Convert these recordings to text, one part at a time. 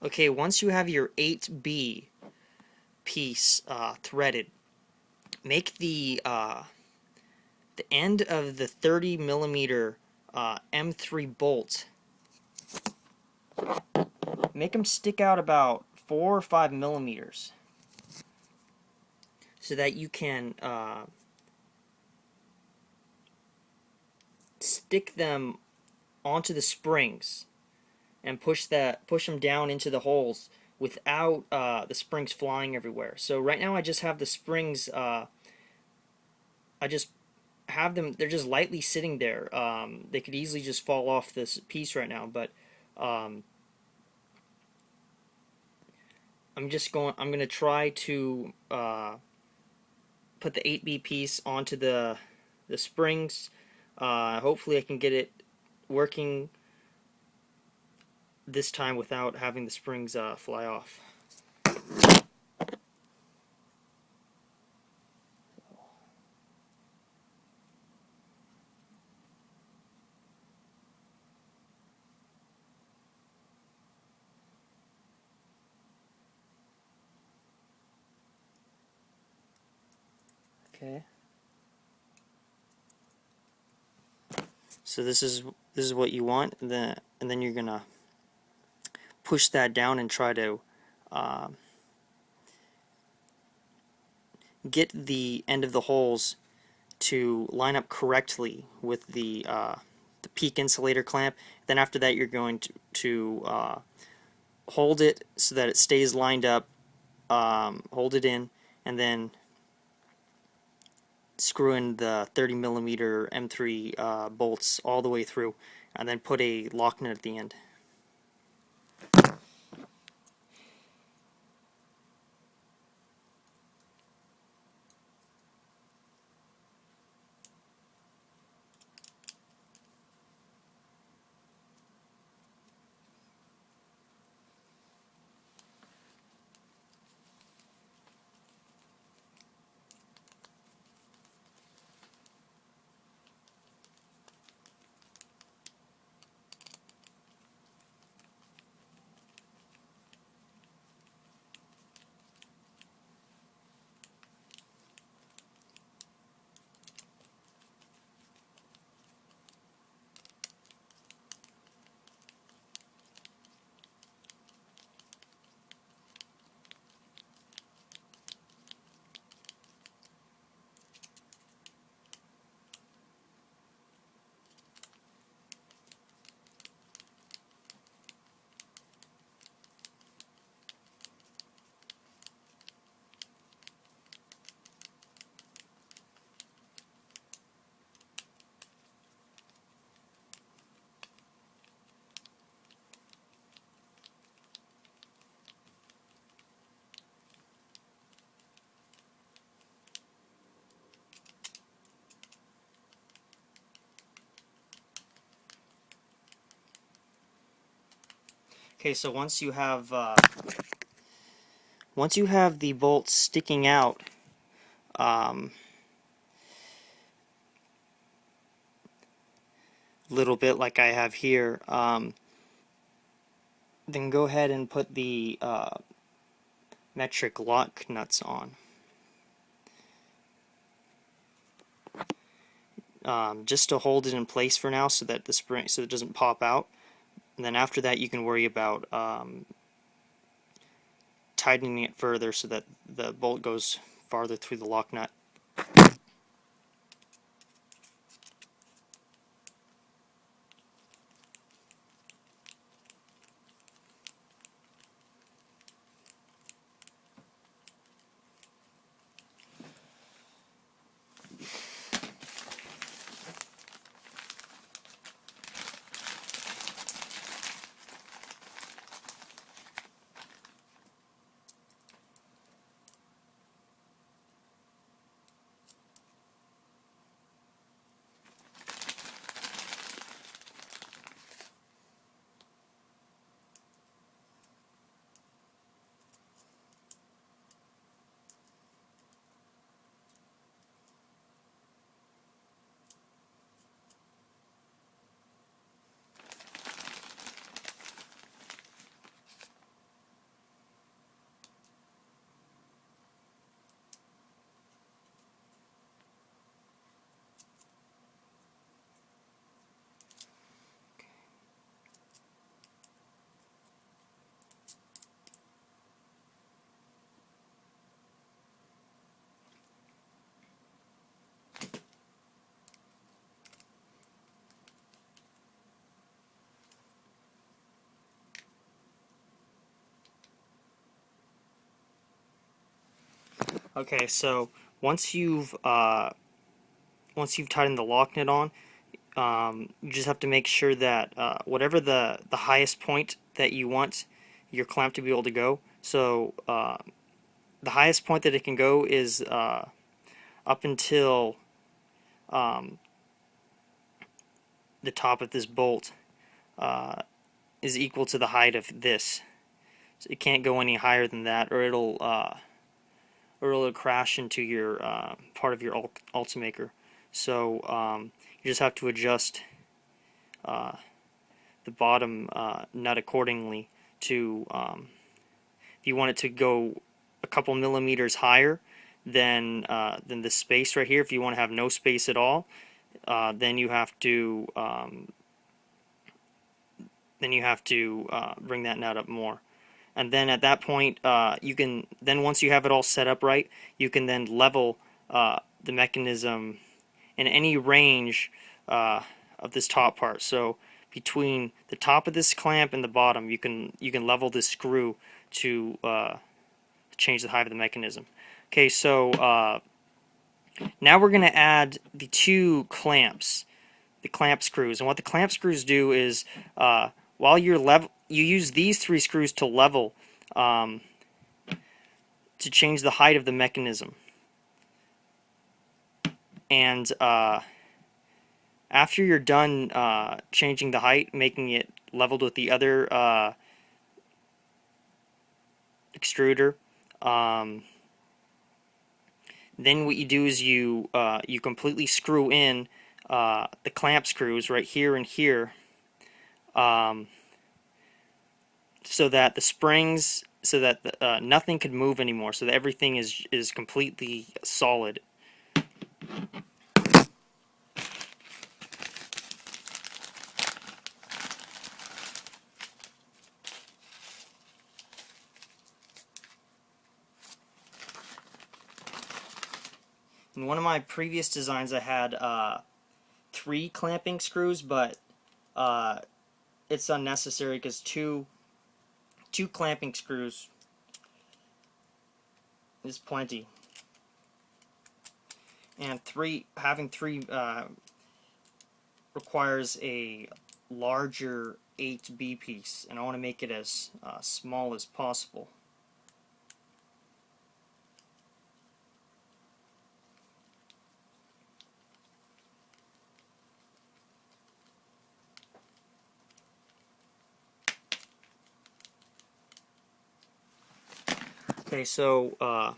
Okay, once you have your 8B piece threaded, make the end of the 30 millimeter M3 bolt, make them stick out about 4 or 5 millimeters so that you can stick them onto the springs and push them down into the holes without the springs flying everywhere. So right now I just have the springs. I just have them. They're just lightly sitting there. They could easily just fall off this piece right now, but um, I'm gonna try to put the 8B piece onto the springs. Hopefully I can get it working this time without having the springs fly off. Okay. So this is what you want, and then you're gonna push that down and try to uh, get the end of the holes to line up correctly with the peak insulator clamp. Then after that, you're going to hold it so that it stays lined up. Hold it in, and then screw in the 30 millimeter M3 bolts all the way through, and then put a lock nut at the end. Okay, so once you have the bolts sticking out, um, little bit like I have here, then go ahead and put the metric lock nuts on. Just to hold it in place for now, so that so it doesn't pop out. And then after that, you can worry about tightening it further so that the bolt goes farther through the lock nut. Okay, so once you've tightened the lock nut on, you just have to make sure that whatever the highest point that you want your clamp to be able to go. So the highest point that it can go is up until the top of this bolt is equal to the height of this. So it can't go any higher than that, or it'll crash into your part of your Ultimaker. So you just have to adjust the bottom nut accordingly to if you want it to go a couple millimeters higher than the space right here. If you want to have no space at all, then you have to bring that nut up more. And then at that point, you can then once you have it all set up right, you can then level the mechanism in any range of this top part. So between the top of this clamp and the bottom, you can level this screw to change the height of the mechanism. Okay, so now we're going to add the two clamps, the clamp screws. And what the clamp screws do is while you're you use these three screws to level to change the height of the mechanism. And after you're done changing the height, making it leveled with the other extruder, then what you do is you completely screw in the clamp screws right here and here, so that the springs, so that nothing could move anymore, so that everything is completely solid. In one of my previous designs, I had 3 clamping screws, but it's unnecessary because two clamping screws is plenty, and having three requires a larger 8B piece, and I want to make it as small as possible. Okay, so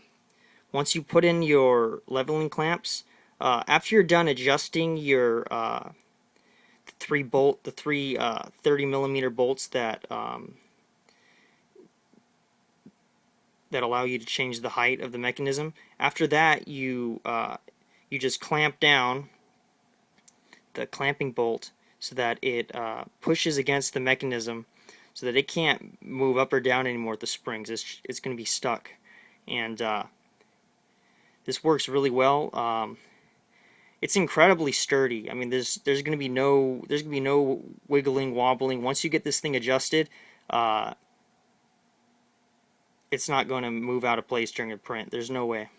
once you put in your leveling clamps, after you're done adjusting your the three 30mm bolts that that allow you to change the height of the mechanism, after that you just clamp down the clamping bolt so that it pushes against the mechanism, so that it can't move up or down anymore with the springs. It's going to be stuck, and this works really well. It's incredibly sturdy. I mean, there's going to be no wiggling, wobbling. Once you get this thing adjusted, it's not going to move out of place during a print. There's no way.